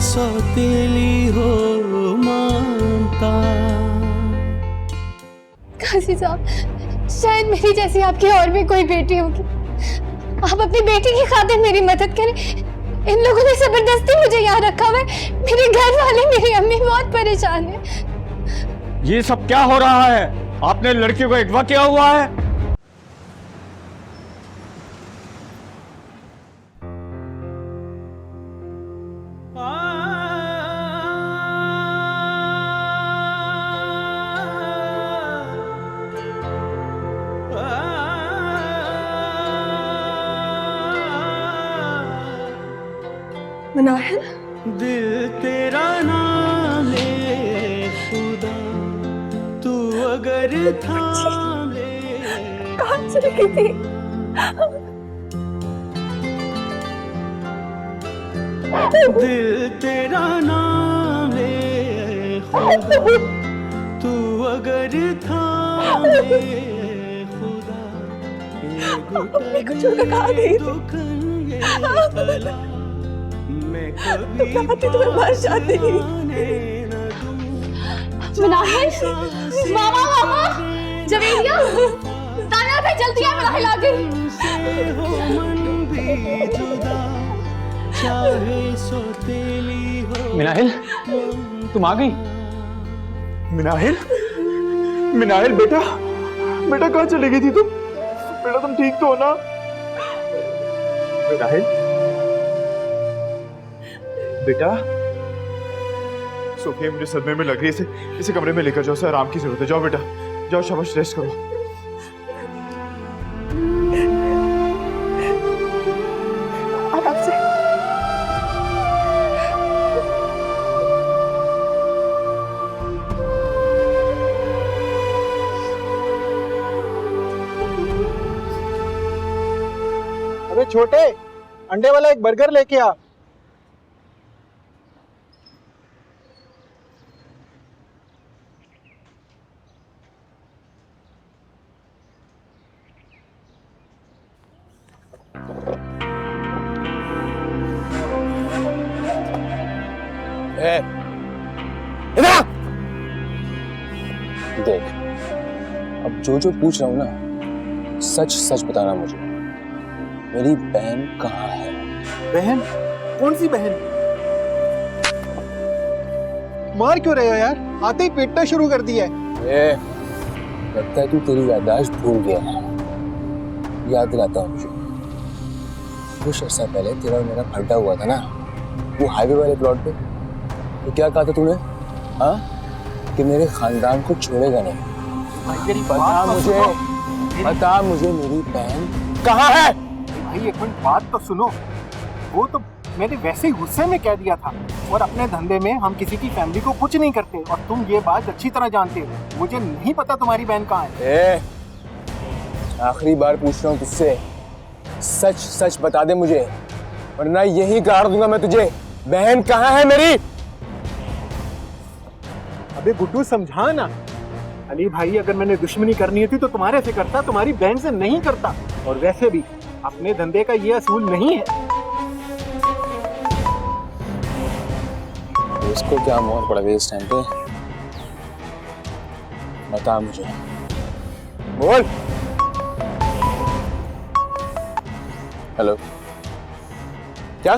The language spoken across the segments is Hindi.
सौतेली हो मानता। काजी साहब, शायद मेरी जैसी आपकी और भी कोई बेटी होगी। आप अपनी बेटी की खातिर मेरी मदद करें। इन लोगों ने जबरदस्ती मुझे यहाँ रखा हुआ है। मेरे घर वाले, मेरी अम्मी बहुत परेशान है। ये सब क्या हो रहा है? आपने लड़की को अगवा किया हुआ है? मनाहिल, दिल तेरा नाम ले खुदा, तू अगर थाम ले। कहाँ चली गई थी? दिल तेरा नाम ले खुदा, तू अगर थाम ले खुदा, अपने को छोड़कर कहाँ गई थी? तुम्हें मर जाती। मनाहिल, मामा मामा, जवेरिया, ताना पे जल्दी आ, मनाहिल आ गई। मिनाहिल, तुम आ गई? मिनाहिल, मिनाहिल बेटा, बेटा कहाँ चली गई थी तुम? बेटा तुम ठीक तो हो ना? मिनाहिल बेटा, सोफिया मुझे सदमे में लग रही है। इसे कमरे में लेकर जाओ, सर आराम की जरूरत है। जाओ बेटा, जाओ, शाबाश, रेस्ट करो। आराम से। अबे छोटे, अंडे वाला एक बर्गर लेके आ। देख, अब जो जो पूछ रहा हूं ना, सच सच बताना मुझे। मेरी बहन कहाँ है? बहन? कौन सी बहन? मार क्यों रहे हो यार? आते ही पीटना शुरू कर दिया है। लगता है तू तेरी याददाश्त भूल गया है। याद दिलाता हूँ मुझे। कुछ अर्सा पहले तेरा और मेरा फटा हुआ था ना, वो हाईवे वाले प्लॉट पे। तो क्या कहा था तूने? हाँ, कि मेरे खानदान को छोड़ेगा नहीं। बता मुझे मेरी बहन कहाँ है? भाई एक मिनट बात तो सुनो। वो तो मैंने वैसे ही गुस्से में कह दिया था, और अपने धंधे में हम किसी की फैमिली को कुछ नहीं करते, और तुम ये बात अच्छी तरह जानते हो। मुझे नहीं पता तुम्हारी बहन कहाँ है। आखिरी बार पूछ रहा हूँ तुझसे, सच सच बता दे मुझे, वरना यही गाड़ दूंगा मैं तुझे। बहन कहाँ है मेरी? अबे गुड्डू समझा ना। अली भाई, अगर मैंने दुश्मनी करनी होती तो तुम्हारे से करता, तुम्हारी बहन से नहीं करता। और वैसे भी अपने धंधे का ये असूल नहीं है। इसको क्या मोहर पड़ गई इस टाइम पे? बता मुझे, बोल। हेलो, क्या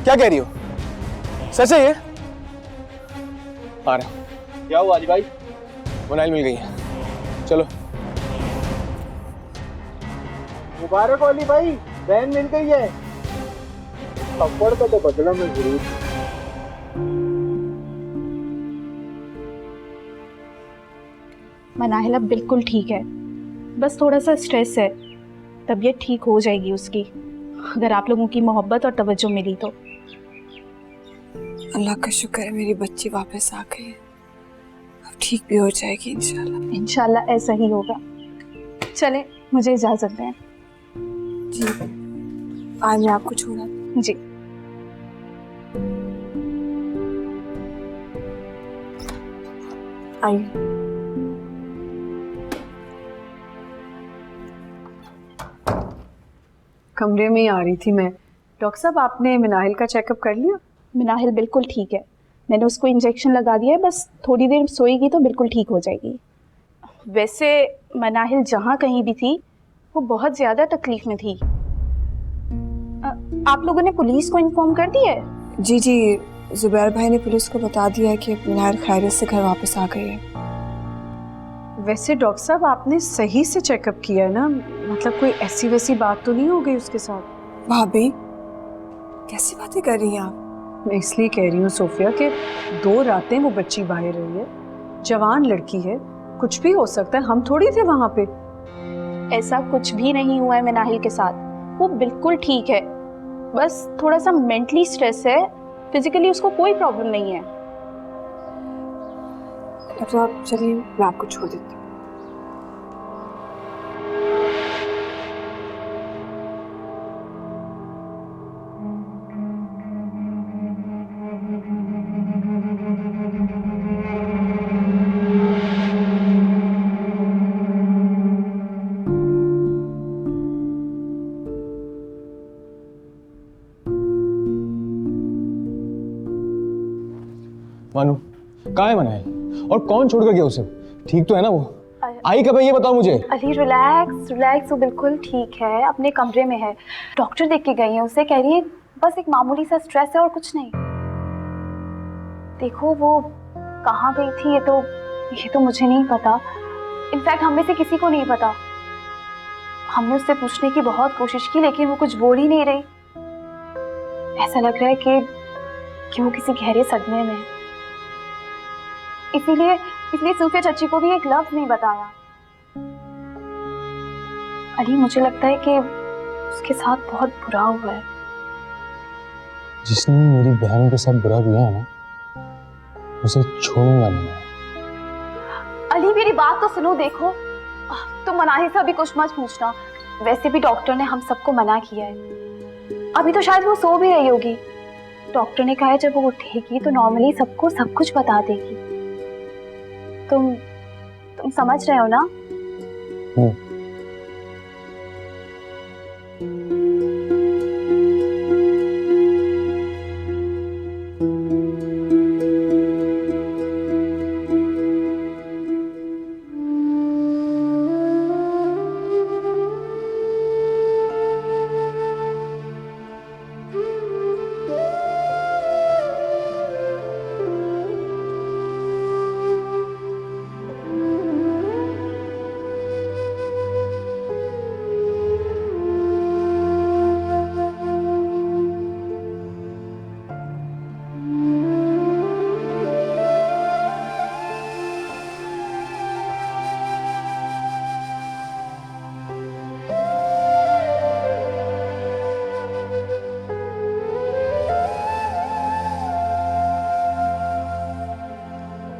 क्या कह रही हो? सच है ये? आ रहा। क्या हुआ अली भाई? मोनाइल मिल गई है, चलो। मुबारक हो अली भाई, बहन मिल गई है। थप्पड़ का तो बदला में जरूर। मनाहिल अब बिल्कुल ठीक है, बस थोड़ा सा स्ट्रेस है। तबीयत ठीक हो जाएगी उसकी, अगर आप लोगों की मोहब्बत और तवज्जो मिली तो। अल्लाह का शुक्र है मेरी बच्ची वापस आ गई है। अब ठीक भी हो जाएगी इंशाल्लाह। इंशाल्लाह ऐसा ही होगा। चले, मुझे इजाजत दें। जी, आज मैं आपको छोड़ा। जी। आइए। कमरे में ही आ रही थी मैं, डॉक्टर साहब आपने मिनाहिल का चेकअप कर लिया? मिनाहिल बिल्कुल ठीक है, मैंने उसको इंजेक्शन लगा दिया है, बस थोड़ी देर सोएगी तो बिल्कुल ठीक हो जाएगी। वैसे मिनाहिल जहाँ कहीं भी थी वो बहुत ज़्यादा तकलीफ में थी। आप लोगों ने पुलिस को इन्फॉर्म कर दिया है? जी जी, जुबैर भाई ने पुलिस को बता दिया है कि मिनाहिल खैरियत से घर वापस आ गई है। वैसे डॉक्टर साहब आपने सही से चेकअप किया है ना? मतलब कोई ऐसी वैसी बात तो नहीं हो गई उसके साथ? भाभी कैसी बातें कर रही हैं आप? मैं इसलिए कह रही हूँ सोफिया कि 2 रातें वो बच्ची बाहर रही है, जवान लड़की है, कुछ भी हो सकता है, हम थोड़ी थे वहां पे। ऐसा कुछ भी नहीं हुआ है मिनाहिल के साथ, वो बिल्कुल ठीक है, बस थोड़ा सा मेंटली स्ट्रेस है, फिजिकली उसको कोई प्रॉब्लम नहीं है। डॉक्टर साहब चलिए मैं आपको छोड़ देती हूँ। मानू कहाँ है मनाहिल और कौन छोड़ कर गया उसे? ठीक तो है ना वो? आई कब है ये बताओ मुझे। अली रिलैक्स रिलैक्स, वो बिल्कुल ठीक है, अपने कमरे में है। डॉक्टर देख के गई है, उसे कह रही है बस एक मामूली सा स्ट्रेस है और कुछ नहीं। देखो वो कहाँ गई थी ये तो मुझे नहीं पता, इनफैक्ट हम में से किसी को नहीं पता। हमने उससे पूछने की बहुत कोशिश की लेकिन वो कुछ बोल ही नहीं रही। ऐसा लग रहा है कि वो किसी गहरे सदमे में है। इसीलिए सूफिया चाची को भी एक लफ्ज नहीं बताया। अली मुझे लगता है कि उसके साथ बहुत बुरा हुआ है। जिसने मेरी बहन के साथ बुरा किया है ना, उसे छोड़ूंगा नहीं। अली मेरी बात तो सुनो, देखो तुम मनाही से अभी कुछ मत पूछना, वैसे भी डॉक्टर ने हम सबको मना किया है। अभी तो शायद वो सो भी रही होगी। डॉक्टर ने कहा है जब वो उठेगी तो नॉर्मली सबको सब कुछ बता देगी। तुम समझ रहे हो ना?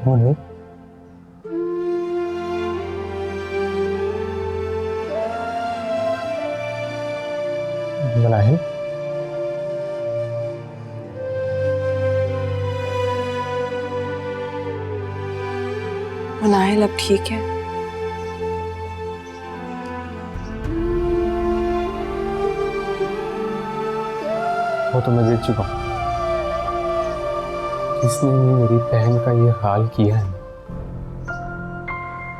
मोनी, मनाहिल, मनाहिल अब ठीक है। वो तो मैं देख चुका हूँ। किसने भी मेरी बहन का ये हाल किया है,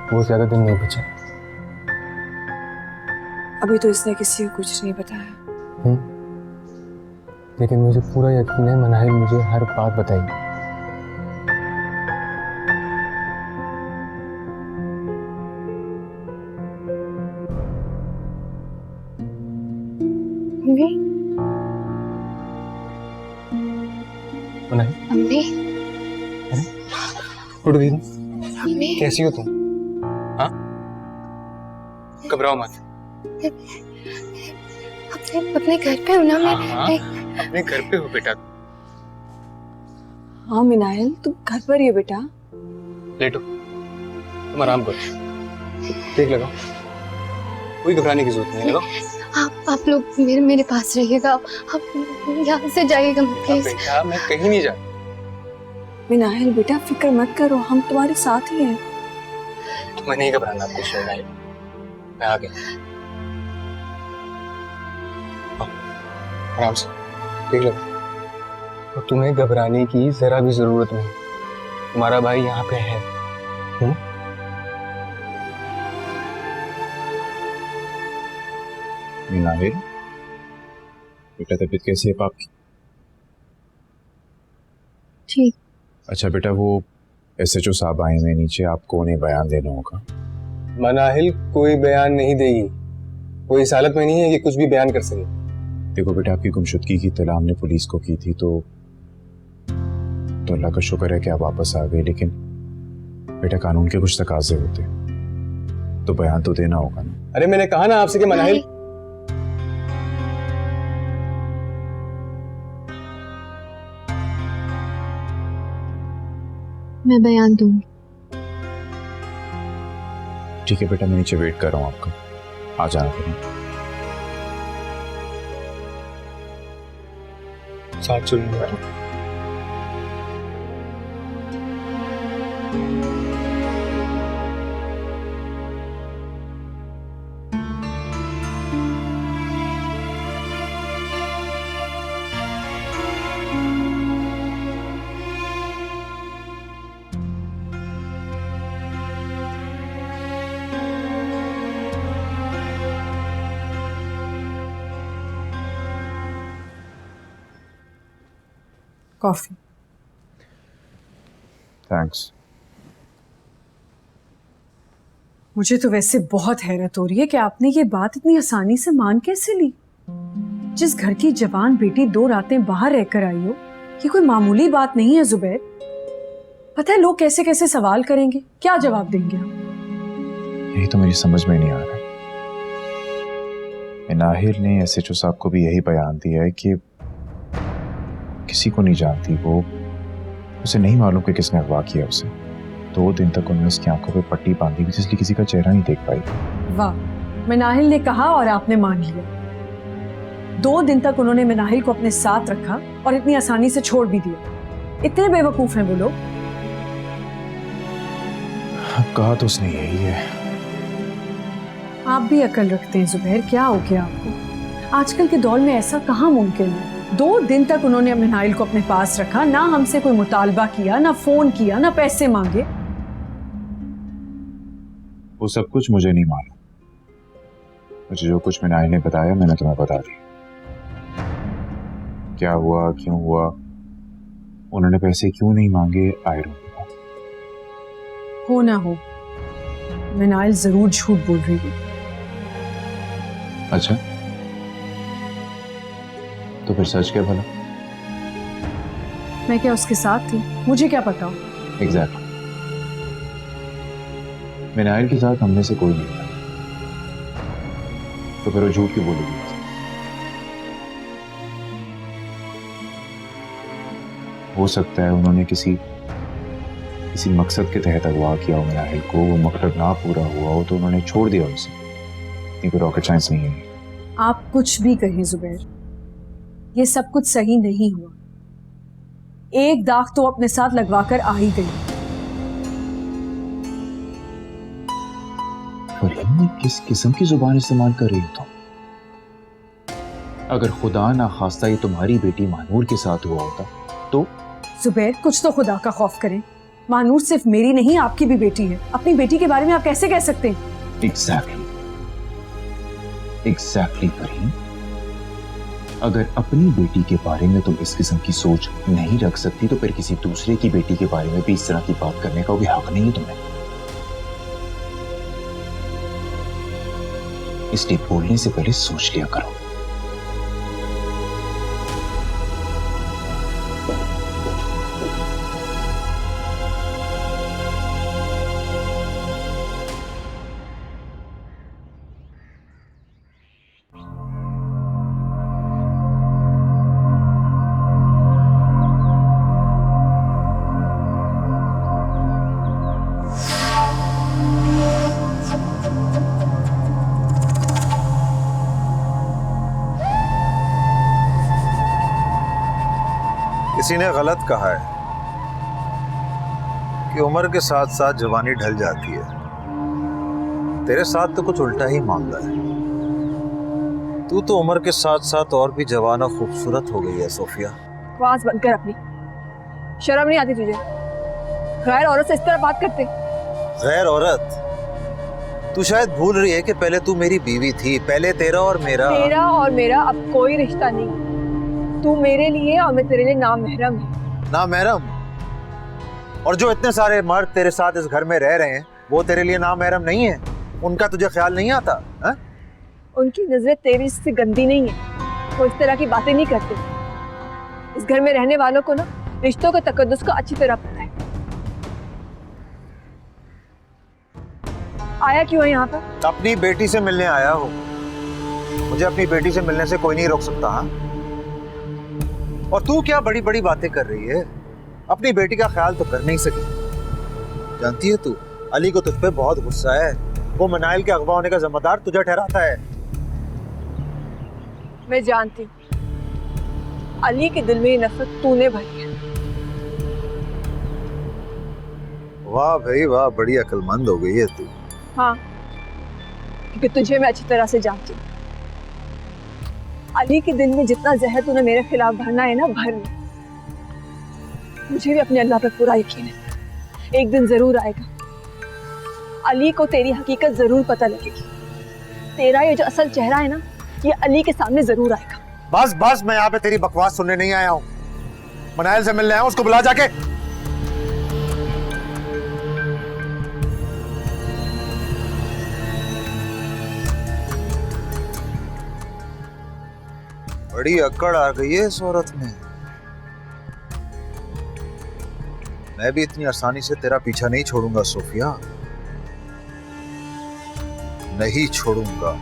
वो ज्यादा दिन नहीं बचा। अभी तो इसने किसी को कुछ नहीं बताया। लेकिन मुझे पूरा यकीन है मनाहिल मुझे हर बात बताएगी। अम्मी, उठ गई तुम? अम्मी, कैसी हो तुम? हाँ, घबराओ मत। अपने घर पे हो ना? हाँ, अपने घर पे हो बेटा। हाँ मिनाहिल तुम घर पर ही हो बेटा। लेटो, तुम आराम करो, देख लगाओ, कोई घबराने की जरूरत नहीं है। लगाओ। आप लोग मेरे पास रहिएगा, आप यहाँ से जाइएगा प्लीज। बेटा मैं कहीं नहीं जा। मिनाहिल बेटा फिक्र मत करो, हम तुम्हारे साथ ही हैं। तुम्हें नहीं घबराना, आपको सुनना है, मैं आ गया। आराम से। देख लो, तो तुम्हें घबराने की जरा भी जरूरत नहीं। तुम्हारा भाई यहाँ पे है। नाहिल, बेटा तबीयत कैसी है आपकी? ठीक। अच्छा बेटा, वो SHO साहब आए हैं नीचे, आपको उन्हें बयान देना होगा। मनाहिल कोई बयान नहीं देगी, वो इस हालत में नहीं है कि कुछ भी बयान कर सके। देखो बेटा, आपकी गुमशुदगी की इत्तला हमने पुलिस को की थी, तो अल्लाह का शुक्र है कि आप वापस आ गए, लेकिन बेटा कानून के कुछ तकाजे होते, तो बयान तो देना होगा ना। अरे मैंने कहा ना आपसे कि मनाहिल, मैं बयान दूंगी। ठीक है बेटा, मैं नीचे वेट कर रहा हूँ आपका, आ जाना करें। साथ चलूंगा। कॉफी। थैंक्स। मुझे तो वैसे बहुत हैरत हो रही है कि आपने ये बात इतनी आसानी से मान कैसे ली। जिस घर की जवान बेटी 2 रातें बाहर रहकर आई हो, ये कोई मामूली बात नहीं है जुबैर। पता है लोग कैसे कैसे सवाल करेंगे, क्या जवाब देंगे हम? यही तो मेरी समझ में नहीं आ रहा। नाहिल ने SHO साहब को भी यही बयान दिया है कि किसी को नहीं जानती वो, उसे नहीं मालूम कि किसने अगवा किया उसे। 2 दिन तक उन्होंने उसकी आंखों पे पट्टी बांधी हुई थी, इसलिए किसी का चेहरा नहीं देख पाई। वाह, मनाहिल ने कहा और आपने मान लिया। 2 दिन तक उन्होंने मनाहिल को अपने साथ रखा और इतनी आसानी से छोड़ भी दिया। इतने बेवकूफ हैं वो लोग। कहा तो उसने यही है। आप भी अकल रखते हैं जुबैर, क्या हो गया आपको? आजकल के दौर में ऐसा कहाँ मुमकिन है? 2 दिन तक उन्होंने मनाहिल को अपने पास रखा, ना हमसे कोई मुतालबा किया, ना फोन किया, ना पैसे मांगे। वो सब कुछ मुझे नहीं मालूम। मुझे जो कुछ नाहिल ने बताया मैंने तुम्हें बता दिया। क्या हुआ, क्यों हुआ, उन्होंने पैसे क्यों नहीं मांगे, आई डोंट नो। हो ना हो, मनाहिल जरूर झूठ बोल रही है। अच्छा, तो फिर सच क्या भला? मैं क्या उसके साथ थी? मुझे क्या पता? एग्जैक्टली। मनाहिल के साथ हमने से कोई नहीं था, तो फिर वो झूठ क्यों बोलेगी? हो सकता है उन्होंने किसी मकसद के तहत अगवा किया हो मनाहिल को, वो मकसद ना पूरा हुआ हो तो उन्होंने छोड़ दिया उसे। इतनी कोई रॉकेट साइंस नहीं है। आप कुछ भी कहें जुबैर, ये सब कुछ सही नहीं हुआ। एक दाग तो अपने साथ लगवाकर आ ही गई। फरीम, किस किस्म की जुबान इस्तेमाल कर रही हो तुम? अगर खुदा ना खास्ता ये तुम्हारी बेटी मानूर के साथ हुआ होता तो? जुबैर, कुछ तो खुदा का खौफ करें। मानूर सिर्फ मेरी नहीं, आपकी भी बेटी है। अपनी बेटी के बारे में आप कैसे कह सकते हैं? एग्जैक्टली फरीम। अगर अपनी बेटी के बारे में तुम इस किस्म की सोच नहीं रख सकती तो फिर किसी दूसरे की बेटी के बारे में भी इस तरह की बात करने का भी हक नहीं है तुम्हें। इसलिए बोलने से पहले सोच लिया करो। किसी ने गलत कहा है कि उम्र के साथ साथ जवानी ढल जाती है। तेरे साथ तो कुछ उल्टा ही मामला है। तू तो उम्र के साथ साथ और भी जवान और खूबसूरत हो गई है सोफिया। आवाज बंद कर अपनी, शर्म नहीं आती तुझे? गैर औरत से इस तरह बात करते? गैर औरत? तू शायद भूल रही है कि पहले तू मेरी बीवी थी, पहले तेरा और मेरा। तेरा और मेरा अब कोई रिश्ता नहीं। तू मेरे लिए और मैं तेरे लिए नामहरम है। नामहरम? और जो इतने सारे मर्द तेरे साथ इस घर में रह रहे हैं वो तेरे लिए नामहरम नहीं है? उनका तुझे ख्याल नहीं आता है? उनकी नजरें तेरी से गंदी नहीं है, वो इस तरह की बातें नहीं करते। इस घर में रहने वालों को ना रिश्तों के तकद्दुस का अच्छी तरह पता है। आया क्यों है यहाँ पर? अपनी बेटी से मिलने आया हो। मुझे अपनी बेटी से मिलने से कोई नहीं रोक सकता। हाँ, और तू क्या बड़ी बड़ी बातें कर रही है? अपनी बेटी का ख्याल तो कर नहीं सकी। जानती है तू, अली को तुझ पे बहुत गुस्सा है। वो मनाइल के अगवा होने का जिम्मेदार तुझे ठहराता है। मैं जानती हूँ अली के दिल में ये नफरत तूने भरी है। वाह भाई वाह, बड़ी अक्लमंद हो गई है तू। हाँ, क्योंकि तुझे मैं अच्छी तरह से जानती हूँ। अली के दिल में जितना जहर तूने मेरे खिलाफ भरना है ना, भर ले। मुझे भी अपने अल्लाह पर पूरा यकीन है, एक दिन जरूर आएगा। अली को तेरी हकीकत जरूर पता लगेगी। तेरा ये जो असल चेहरा है ना, ये अली के सामने जरूर आएगा। बस बस, मैं यहाँ पे तेरी बकवास सुनने नहीं आया हूँ। मनाइल से मिलने आया हूँ, उसको बुला जाके। बड़ी अकड़ आ गई है इस औरत में। मैं भी इतनी आसानी से तेरा पीछा नहीं छोड़ूंगा सोफिया, नहीं छोड़ूंगा।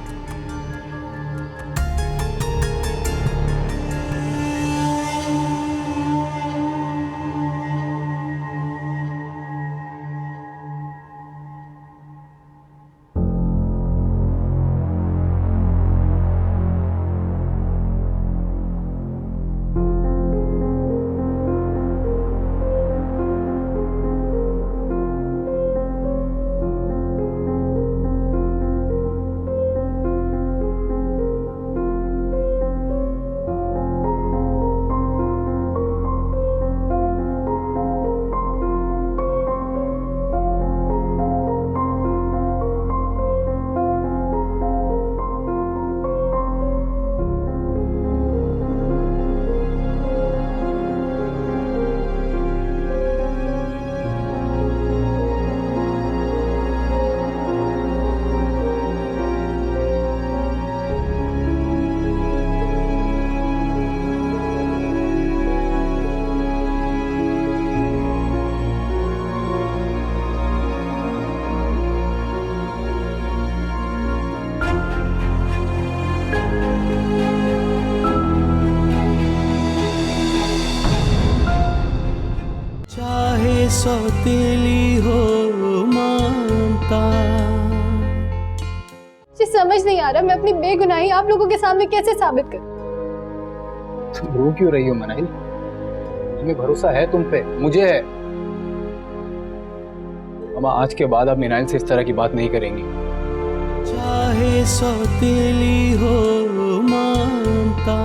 सौतेली हो मानता। मुझे समझ नहीं आ रहा मैं अपनी बेगुनाही आप लोगों के सामने कैसे साबित करूं। तुम रो क्यों रही हो मनाइल? तुम्हें भरोसा है तुम पे, मुझे है। अम्मा, आज के बाद आप मिनाइल से इस तरह की बात नहीं करेंगी। चाहे सौतेली हो मानता।